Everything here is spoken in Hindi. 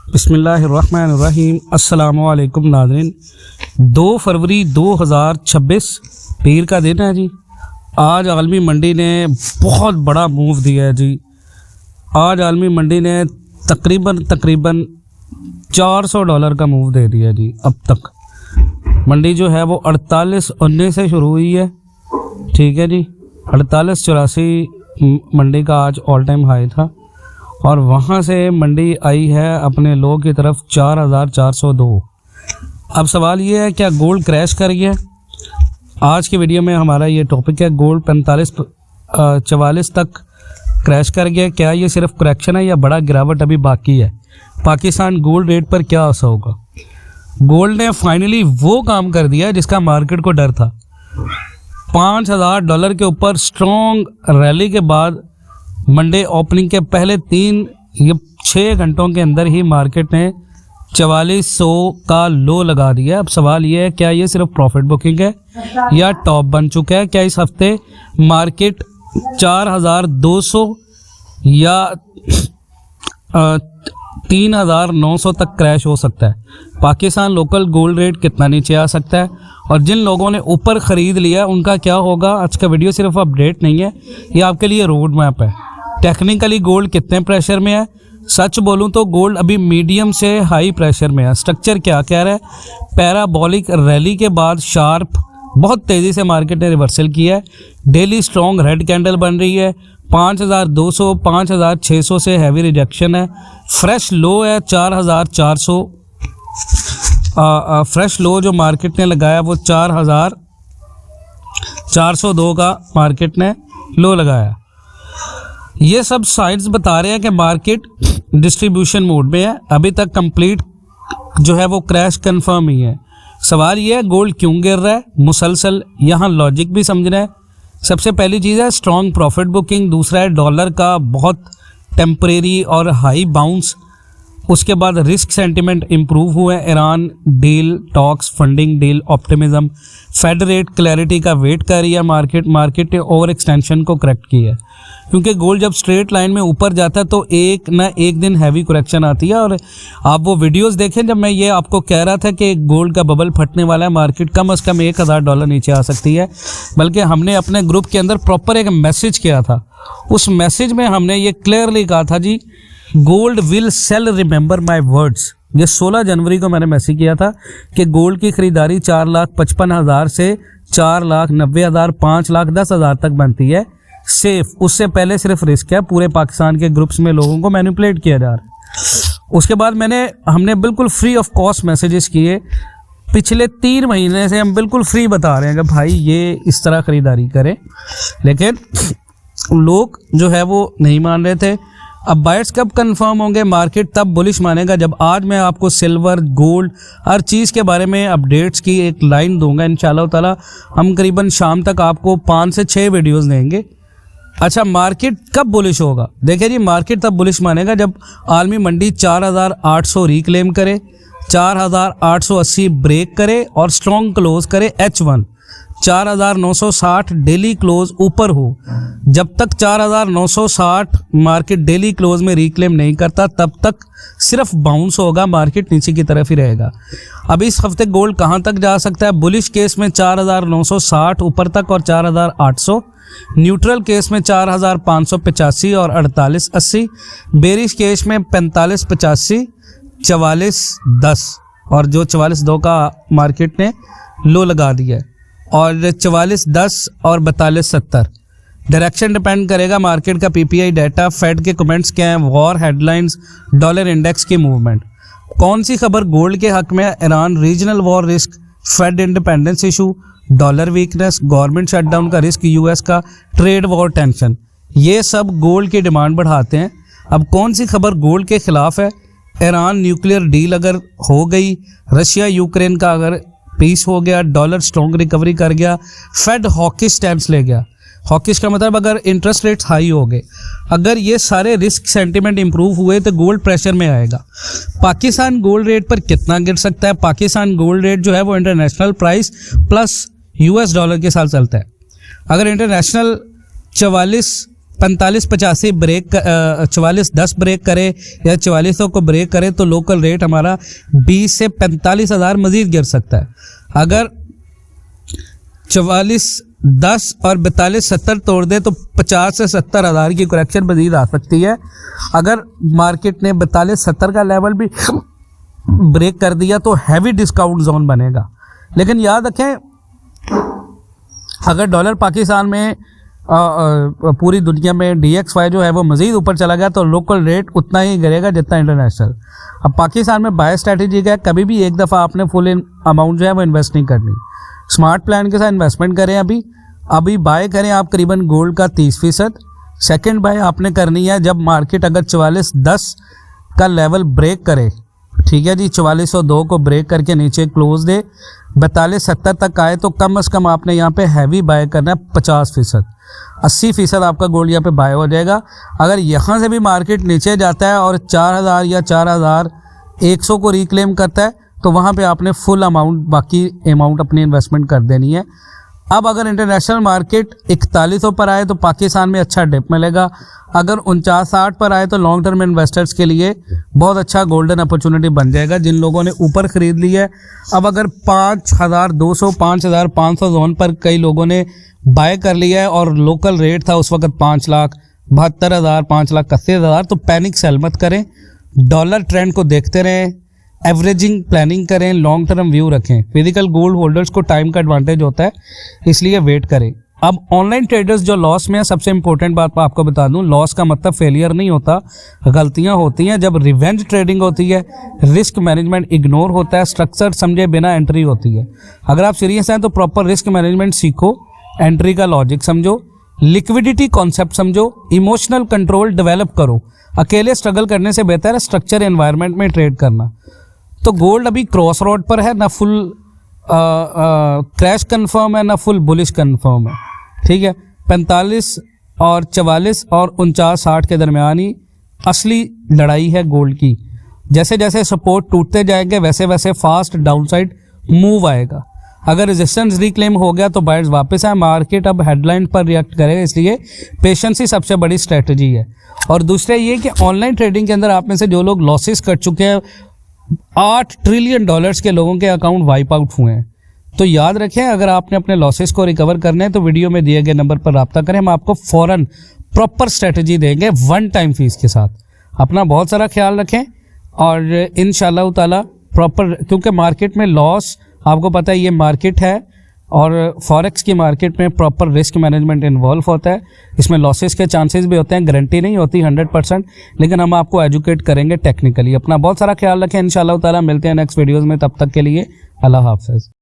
बिस्मिल्लाहिर्रहमानिर्रहीम। अस्सलामु अलैकुम नाज़रीन। 2 फरवरी 2026 पीर का दिन है जी। आज आलमी मंडी ने बहुत बड़ा मूव दिया है जी। आज आलमी मंडी ने तकरीबन $400 का मूव दे दिया जी। अब तक मंडी जो है वो 48.19 से शुरू हुई है, ठीक है जी। 48.84 मंडी का आज ऑल टाइम हाई था और वहाँ से मंडी आई है अपने लो की तरफ 4402। अब सवाल ये है, क्या गोल्ड क्रैश कर गया? आज की वीडियो में हमारा ये टॉपिक है, गोल्ड 45-44 तक क्रैश कर गया। क्या ये सिर्फ करेक्शन है या बड़ा गिरावट अभी बाकी है? पाकिस्तान गोल्ड रेट पर क्या असर होगा? गोल्ड ने फाइनली वो काम कर दिया जिसका मार्केट को डर था। $5000 के ऊपर स्ट्रॉन्ग रैली के बाद मंडे ओपनिंग के पहले 6 घंटों के अंदर ही मार्केट ने 4400 का लो लगा दिया। अब सवाल ये है, क्या ये सिर्फ प्रॉफिट बुकिंग है या टॉप बन चुका है? क्या इस हफ्ते मार्केट 4200 या 3900 तक क्रैश हो सकता है? पाकिस्तान लोकल गोल्ड रेट कितना नीचे आ सकता है? और जिन लोगों ने ऊपर ख़रीद लिया उनका क्या होगा? आज का वीडियो सिर्फ अपडेट नहीं है, ये आपके लिए रोड मैप है। टेक्निकली गोल्ड कितने प्रेशर में है? सच बोलूं तो गोल्ड अभी मीडियम से हाई प्रेशर में है। स्ट्रक्चर क्या कह रहा है? पैराबोलिक रैली के बाद शार्प बहुत तेज़ी से मार्केट ने रिवर्सल किया है। डेली स्ट्रॉन्ग रेड कैंडल बन रही है। 5200 5600 से हैवी रिजेक्शन है। फ्रेश लो है 4400। फ्रेश लो जो मार्केट ने लगाया वो 4402 का मार्केट ने लो लगाया। ये सब साइंस बता रहे हैं कि मार्केट डिस्ट्रीब्यूशन मोड में है। अभी तक कंप्लीट जो है वो क्रैश कंफर्म ही है। सवाल ये है, गोल्ड क्यों गिर रहा है मुसलसल? यहाँ लॉजिक भी समझना है। सबसे पहली चीज़ है स्ट्रॉन्ग प्रॉफिट बुकिंग। दूसरा है डॉलर का बहुत टेम्परेरी और हाई बाउंस। उसके बाद रिस्क सेंटिमेंट इम्प्रूव हुए। Iran deal talks, funding deal optimism, Fed rate clarity का वेट कर रही है मार्केट ने ओवर एक्सटेंशन को करेक्ट किया है। क्योंकि गोल्ड जब स्ट्रेट लाइन में ऊपर जाता है तो एक ना एक दिन हैवी करेक्शन आती है। और आप वो वीडियोस देखें जब मैं ये आपको कह रहा था कि गोल्ड का बबल फटने वाला है, मार्केट कम से कम $1000 नीचे आ सकती है। बल्कि हमने अपने ग्रुप के अंदर प्रॉपर एक मैसेज किया था। उस मैसेज में हमने ये क्लियरली कहा था जी, gold will sell, remember my words. ये 16 जनवरी को मैंने मैसेज किया था कि गोल्ड की खरीदारी 4,55,000 से 4,90,000 5,10,000 तक बनती है सेफ। उससे पहले सिर्फ रिस्क है। पूरे पाकिस्तान के ग्रुप्स में लोगों को मैनिपुलेट किया जा रहा है। उसके बाद हमने बिल्कुल फ्री ऑफ कॉस्ट मैसेजेस किए। पिछले 3 महीने से हम बिल्कुल फ्री बता रहे हैं कि भाई ये इस तरह खरीदारी करें, लेकिन लोग जो है वो नहीं मान रहे थे। अब बायर्स कब कंफर्म होंगे? मार्केट तब बुलिश मानेगा जब आज मैं आपको सिल्वर, गोल्ड, हर चीज़ के बारे में अपडेट्स की एक लाइन दूंगा इंशाल्लाह ताला। हम करीबन शाम तक आपको 5 से 6 वीडियोस देंगे। अच्छा, मार्केट कब बुलिश होगा? देखिए जी, मार्केट तब बुलिश मानेगा जब आलमी मंडी 4800 रिक्लेम करे, 4880 ब्रेक करे और स्ट्रॉन्ग क्लोज करे H1। 4960 डेली क्लोज ऊपर हो। जब तक 4960 मार्केट डेली क्लोज में रिक्लेम नहीं करता तब तक सिर्फ बाउंस होगा, मार्केट नीचे की तरफ ही रहेगा। अब इस हफ्ते गोल्ड कहां तक जा सकता है? बुलिश केस में 4960 ऊपर तक और 4800। न्यूट्रल केस में 4585 और 4880। बेरिश केस में 4585 4410 और जो 44.2 का मार्केट ने लो लगा दिया है और 4410 और 4270। डायरेक्शन डिपेंड करेगा मार्केट का पीपीआई डाटा, फेड के कमेंट्स क्या हैं, वॉर हेडलाइंस, डॉलर इंडेक्स की मूवमेंट। कौन सी खबर गोल्ड के हक में? Iran regional war risk, Fed independence issue, dollar weakness, government shutdown का रिस्क, यूएस का ट्रेड वॉर टेंशन। ये सब गोल्ड की डिमांड बढ़ाते हैं। अब कौन सी खबर गोल्ड के खिलाफ है? ईरान न्यूक्लियर डील अगर हो गई, रशिया यूक्रेन का अगर पीस हो गया, डॉलर स्ट्रॉन्ग रिकवरी कर गया, फेड हॉकिश स्टैंड्स ले गया। हॉकिश का मतलब अगर इंटरेस्ट रेट्स हाई हो गए, अगर ये सारे रिस्क सेंटिमेंट इंप्रूव हुए तो गोल्ड प्रेशर में आएगा। पाकिस्तान गोल्ड रेट पर कितना गिर सकता है? पाकिस्तान गोल्ड रेट जो है वो international price plus US dollar के साथ चलता है। अगर इंटरनेशनल 45-85 ब्रेक 44-10 ब्रेक करे या 4400 को ब्रेक करे तो लोकल रेट हमारा 20 से 45 हज़ार मजीद गिर सकता है। अगर 44-10 और 42-70 तोड़ दे तो 50 से 70 हज़ार की करेक्शन मजीद आ सकती है। अगर मार्केट ने 42-70 का लेवल भी ब्रेक कर दिया तो हैवी डिस्काउंट जोन बनेगा। लेकिन याद रखें, अगर डॉलर पाकिस्तान में पूरी दुनिया में DXY जो है वो मज़ीद ऊपर चला गया तो लोकल रेट उतना ही गिरेगा जितना इंटरनेशनल। अब पाकिस्तान में बाय स्ट्रैटेजी का कभी भी एक दफ़ा आपने फुल अमाउंट जो है वो इन्वेस्ट नहीं करनी। स्मार्ट प्लान के साथ इन्वेस्टमेंट करें। अभी बाय करें आप करीबन गोल्ड का 30%। सेकेंड बाय आपने करनी है जब मार्केट अगर 44-10 का लेवल ब्रेक करे, ठीक है जी, 4402 को ब्रेक करके नीचे क्लोज दे, 42-70 तक आए तो कम से कम आपने यहाँ पे हैवी बाय करना है 50%। 80% आपका गोल्ड यहाँ पे बाय हो जाएगा। अगर यहाँ से भी मार्केट नीचे जाता है और 4000 या 4100 को रिक्लेम करता है तो वहाँ पे आपने फुल अमाउंट, बाकी अमाउंट अपनी इन्वेस्टमेंट कर देनी है। अब अगर इंटरनेशनल मार्केट 4100 पर आए तो पाकिस्तान में अच्छा डिप मिलेगा। अगर 49-60 पर आए तो लॉन्ग टर्म इन्वेस्टर्स के लिए बहुत अच्छा गोल्डन अपॉर्चुनिटी बन जाएगा जिन लोगों ने ऊपर ख़रीद ली है। अब अगर 5200 5500 जोन पर कई लोगों ने बाय कर लिया है और लोकल रेट था उस वक्त 5,72,000 5,80,000, तो पैनिक सेल मत करें। डॉलर ट्रेंड को देखते रहें, एवरेजिंग प्लानिंग करें, लॉन्ग टर्म व्यू रखें। फिजिकल गोल्ड होल्डर्स को टाइम का एडवांटेज होता है, इसलिए वेट करें। अब ऑनलाइन ट्रेडर्स जो लॉस में है, सबसे इंपॉर्टेंट बात मैं आपको बता दूं, लॉस का मतलब फेलियर नहीं होता, गलतियां होती हैं। जब रिवेंज ट्रेडिंग होती है, रिस्क मैनेजमेंट इग्नोर होता है, स्ट्रक्चर समझे बिना एंट्री होती है। अगर आप सीरियस हैं तो प्रॉपर रिस्क मैनेजमेंट सीखो, एंट्री का लॉजिक समझो, लिक्विडिटी कॉन्सेप्ट समझो, इमोशनल कंट्रोल डेवलप करो। अकेले स्ट्रगल करने से बेहतर है स्ट्रक्चर एनवायरनमेंट में ट्रेड करना। तो गोल्ड अभी क्रॉस रोड पर है, ना फुल क्रैश कंफर्म है ना फुल बुलिश कंफर्म है, ठीक है। 45 और 44 और 49-60 के दरमियान ही असली लड़ाई है गोल्ड की। जैसे जैसे सपोर्ट टूटते जाएंगे वैसे वैसे फास्ट डाउनसाइड मूव आएगा। अगर रेजिस्टेंस रिक्लेम हो गया तो बायर्स वापस आए। मार्केट अब हेडलाइन पर रिएक्ट करेगा, इसलिए पेशेंस ही सबसे बड़ी स्ट्रेटजी है। और दूसरा ये कि ऑनलाइन ट्रेडिंग के अंदर आप में से जो लोग लॉसेस कर चुके हैं, $8 ट्रिलियन के लोगों के अकाउंट वाइप आउट हुए हैं। तो याद रखें, अगर आपने अपने लॉसेस को रिकवर करने हैं तो वीडियो में दिए गए नंबर पर रब्ता करें, हम आपको फ़ौरन प्रॉपर स्ट्रेटजी देंगे वन टाइम फीस के साथ। अपना बहुत सारा ख्याल रखें और इंशाअल्लाह ताला प्रॉपर, क्योंकि मार्केट में लॉस, आपको पता है ये मार्केट है और फॉरेक्स की मार्केट में प्रॉपर रिस्क मैनेजमेंट इन्वॉल्व होता है। इसमें लॉसेस के चांसेस भी होते हैं, गारंटी नहीं होती 100%, लेकिन हम आपको एजुकेट करेंगे टेक्निकली। अपना बहुत सारा ख्याल रखें, इंशाअल्लाह ताला मिलते हैं नेक्स्ट वीडियोज़ में। तब तक के लिए अल्लाह हाफ़िज़।